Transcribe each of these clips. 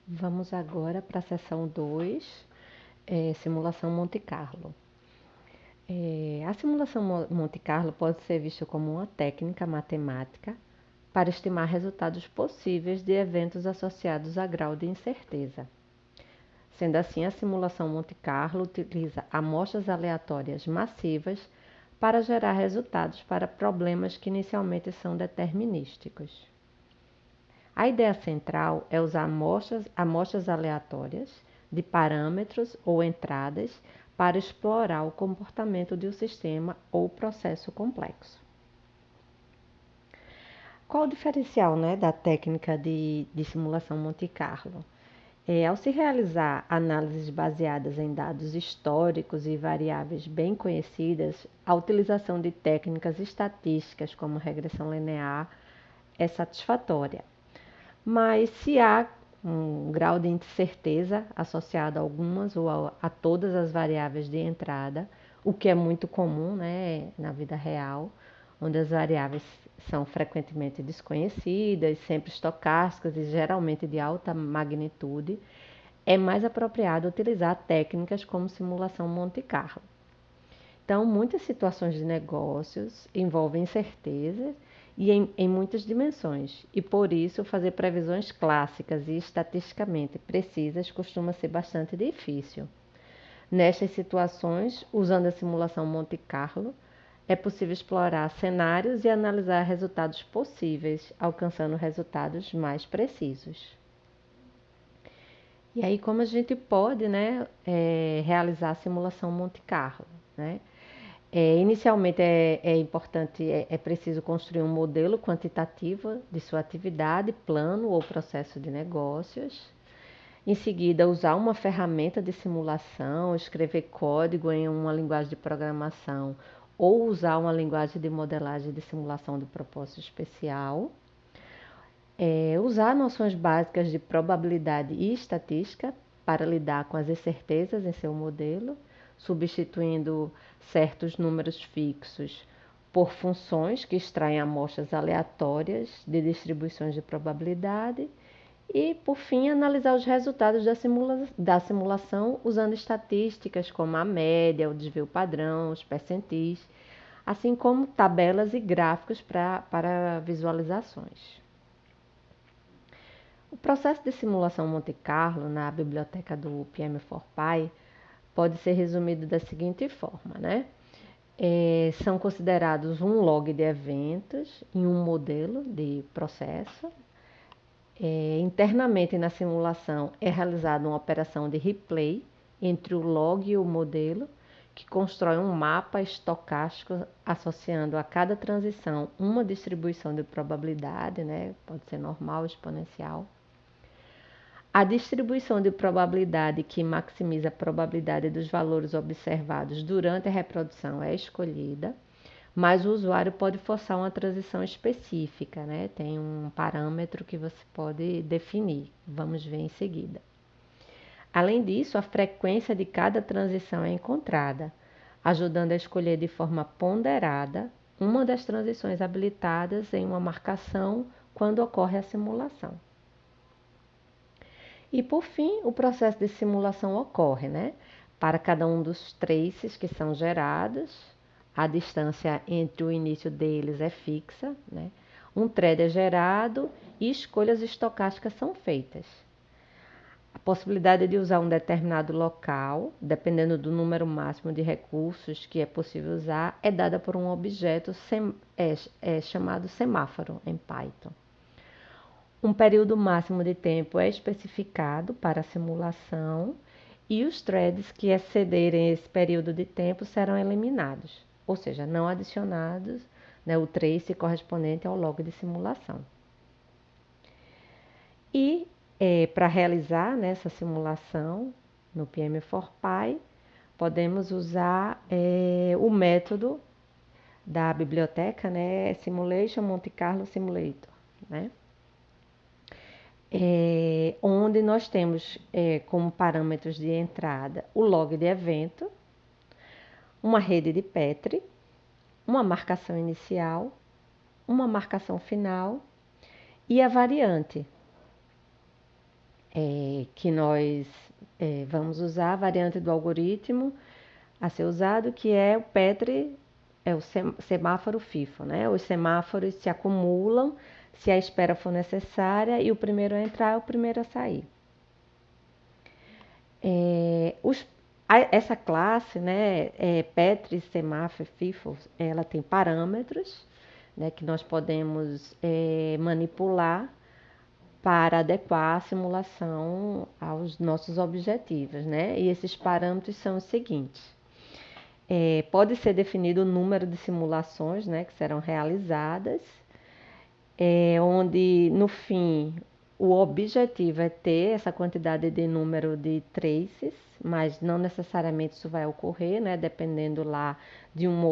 Vamos agora para a seção 2, simulação Monte Carlo. A simulação Monte Carlo pode ser vista como uma técnica matemática para estimar resultados possíveis de eventos associados a grau de incerteza. Sendo assim, a simulação Monte Carlo utiliza amostras aleatórias massivas para gerar resultados para problemas que inicialmente são determinísticos. A ideia central é usar amostras aleatórias de parâmetros ou entradas para explorar o comportamento de um sistema ou processo complexo. Qual o diferencial, da técnica de simulação Monte Carlo? Ao se realizar análises baseadas em dados históricos e variáveis bem conhecidas, a utilização de técnicas estatísticas como regressão linear é satisfatória. Mas se há um grau de incerteza associado a algumas ou a todas as variáveis de entrada, o que é muito comum, na vida real, onde as variáveis são frequentemente desconhecidas, sempre estocásticas e geralmente de alta magnitude, é mais apropriado utilizar técnicas como simulação Monte Carlo. Então, muitas situações de negócios envolvem incertezas e em muitas dimensões, e por isso fazer previsões clássicas e estatisticamente precisas costuma ser bastante difícil. Nestas situações, usando a simulação Monte Carlo, é possível explorar cenários e analisar resultados possíveis, alcançando resultados mais precisos. E aí, como a gente pode, realizar a simulação Monte Carlo, né? Inicialmente é importante, é preciso construir um modelo quantitativo de sua atividade, plano ou processo de negócios. Em seguida, usar uma ferramenta de simulação, escrever código em uma linguagem de programação ou usar uma linguagem de modelagem de simulação de propósito especial. Usar noções básicas de probabilidade e estatística para lidar com as incertezas em seu modelo, substituindo certos números fixos por funções que extraem amostras aleatórias de distribuições de probabilidade e, por fim, analisar os resultados da simulação usando estatísticas como a média, o desvio padrão, os percentis, assim como tabelas e gráficos para visualizações. O processo de simulação Monte Carlo na biblioteca do PM4Py pode ser resumido da seguinte forma, são considerados um log de eventos em um modelo de processo. Internamente na simulação é realizada uma operação de replay entre o log e o modelo, que constrói um mapa estocástico associando a cada transição uma distribuição de probabilidade, pode ser normal ou exponencial. A distribuição de probabilidade que maximiza a probabilidade dos valores observados durante a reprodução é escolhida, mas o usuário pode forçar uma transição específica, Tem um parâmetro que você pode definir, vamos ver em seguida. Além disso, a frequência de cada transição é encontrada, ajudando a escolher de forma ponderada uma das transições habilitadas em uma marcação quando ocorre a simulação. E por fim, o processo de simulação ocorre, Para cada um dos traces que são gerados, a distância entre o início deles é fixa, Um thread é gerado e escolhas estocásticas são feitas. A possibilidade de usar um determinado local, dependendo do número máximo de recursos que é possível usar, é dada por um objeto chamado semáforo em Python. Um período máximo de tempo é especificado para a simulação e os threads que excederem esse período de tempo serão eliminados, ou seja, não adicionados, o trace correspondente ao log de simulação. E para realizar essa simulação no PM4Py, podemos usar o método da biblioteca, Simulation Monte Carlo Simulator, onde nós temos como parâmetros de entrada o log de evento, uma rede de Petri, uma marcação inicial, uma marcação final e a variante, que nós vamos usar a variante do algoritmo a ser usado, que é o Petri, é o semáforo FIFO, né? Os semáforos se acumulam se a espera for necessária e o primeiro a entrar é o primeiro a sair. Essa classe, né, Petri, semáforo, FIFO, ela tem parâmetros, né, que nós podemos manipular para adequar a simulação aos nossos objetivos, né? E esses parâmetros são os seguintes. Pode ser definido o número de simulações, né, que serão realizadas, onde no fim o objetivo é ter essa quantidade de número de traces, mas não necessariamente isso vai ocorrer, né, dependendo lá de um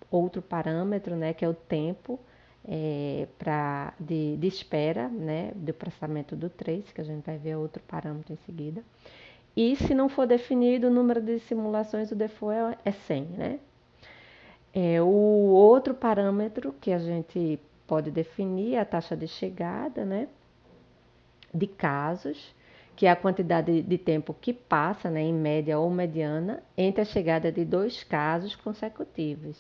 outro parâmetro, né, que é o tempo de espera, né, do processamento do trace, que a gente vai ver outro parâmetro em seguida. E se não for definido o número de simulações, o default é 100, né? O outro parâmetro que a gente pode definir é a taxa de chegada, né, de casos, que é a quantidade de tempo que passa, né, em média ou mediana, entre a chegada de 2 casos consecutivos.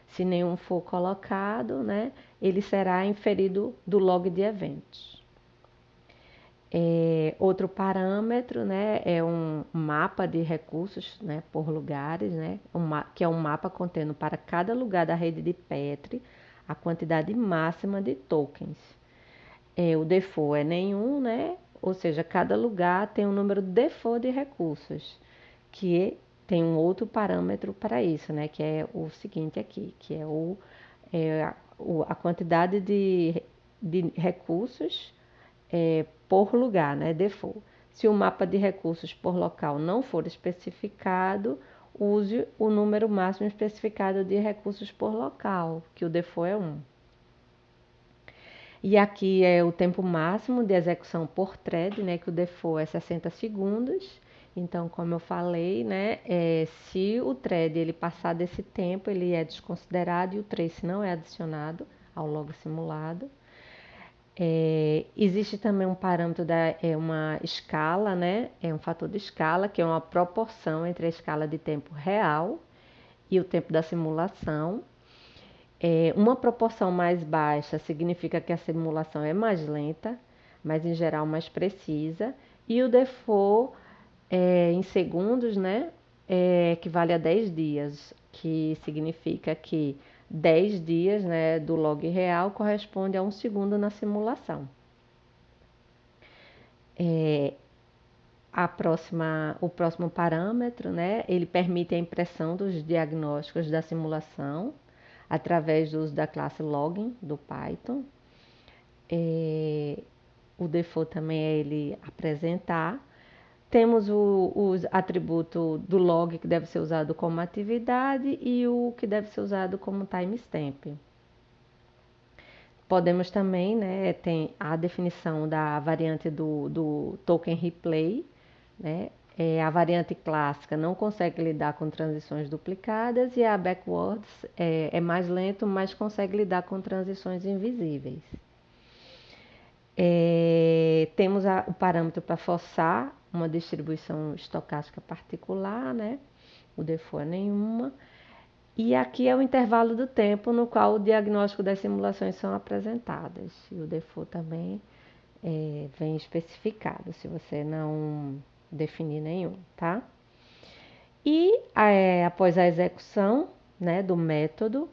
Se nenhum for colocado, né, ele será inferido do log de eventos. Outro parâmetro, né, é um mapa de recursos, né, por lugares, né, que é um mapa contendo para cada lugar da rede de Petri a quantidade máxima de tokens. O default é nenhum, né, ou seja, cada lugar tem um número default de recursos, que tem um outro parâmetro para isso, né, que é o seguinte aqui, que é a quantidade de recursos por lugar, né, default. Se o mapa de recursos por local não for especificado, use o número máximo especificado de recursos por local, que o default é 1. E aqui é o tempo máximo de execução por thread, né, que o default é 60 segundos. Então, como eu falei, né, se o thread ele passar desse tempo, ele é desconsiderado e o trace não é adicionado ao log simulado. Existe também um parâmetro, uma escala, né? É um fator de escala, que é uma proporção entre a escala de tempo real e o tempo da simulação. Uma proporção mais baixa significa que a simulação é mais lenta, mas em geral mais precisa. E o default em segundos, né? Equivale a 10 dias, que significa que 10 dias, né, do log real corresponde a 1 segundo na simulação. O próximo parâmetro, né, ele permite a impressão dos diagnósticos da simulação através do uso da classe login do Python. O default também é ele apresentar. Temos o atributo do log que deve ser usado como atividade e o que deve ser usado como timestamp. Podemos também, né, tem a definição da variante do token replay, né? A variante clássica não consegue lidar com transições duplicadas e a backwards é mais lento, mas consegue lidar com transições invisíveis. Temos o parâmetro para forçar uma distribuição estocástica particular, né? O default é nenhuma. E aqui é o intervalo do tempo no qual o diagnóstico das simulações são apresentadas. E o default também vem especificado, se você não definir nenhum, tá? E após a execução, né, do método,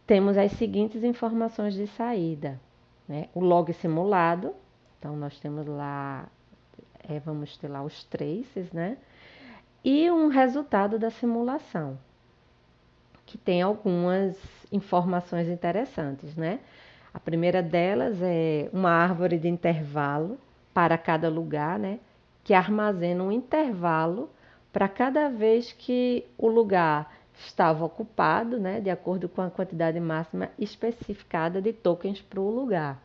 temos as seguintes informações de saída, né? O log simulado, então nós temos lá, vamos ter lá os traces, né? E um resultado da simulação, que tem algumas informações interessantes, né? A primeira delas é uma árvore de intervalo para cada lugar, né? Que armazena um intervalo para cada vez que o lugar estava ocupado, né? De acordo com a quantidade máxima especificada de tokens para o lugar.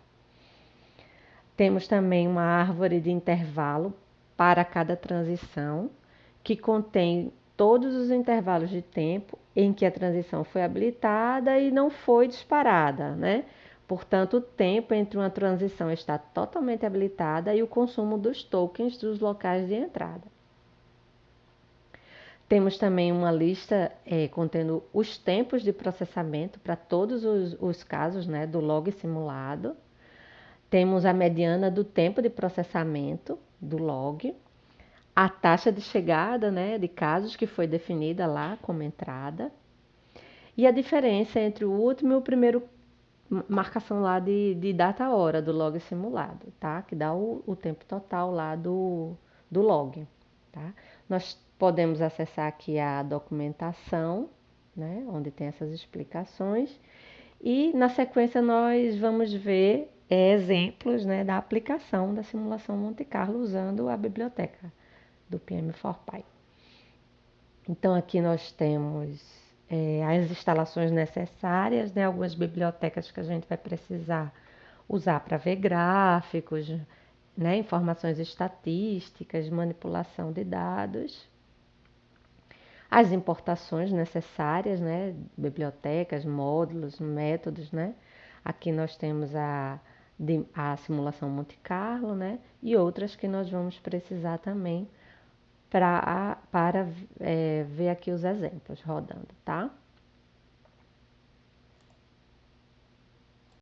Temos também uma árvore de intervalo para cada transição, que contém todos os intervalos de tempo em que a transição foi habilitada e não foi disparada, né? Portanto, o tempo entre uma transição está totalmente habilitada e o consumo dos tokens dos locais de entrada. Temos também uma lista contendo os tempos de processamento para todos os casos, né, do log simulado. Temos a mediana do tempo de processamento do log, a taxa de chegada, né, de casos que foi definida lá como entrada, e a diferença entre o último e o primeiro marcação lá de data-hora do log simulado, tá? Que dá o tempo total lá do log, tá? Nós podemos acessar aqui a documentação, né? Onde tem essas explicações. E na sequência nós vamos ver exemplos, né, da aplicação da simulação Monte Carlo usando a biblioteca do PM4Py. Então aqui nós temos as instalações necessárias, né, algumas bibliotecas que a gente vai precisar usar para ver gráficos, né, informações estatísticas, manipulação de dados. As importações necessárias, né, bibliotecas, módulos, métodos, né. Aqui nós temos a simulação Monte Carlo, né, e outras que nós vamos precisar também para ver aqui os exemplos rodando, tá?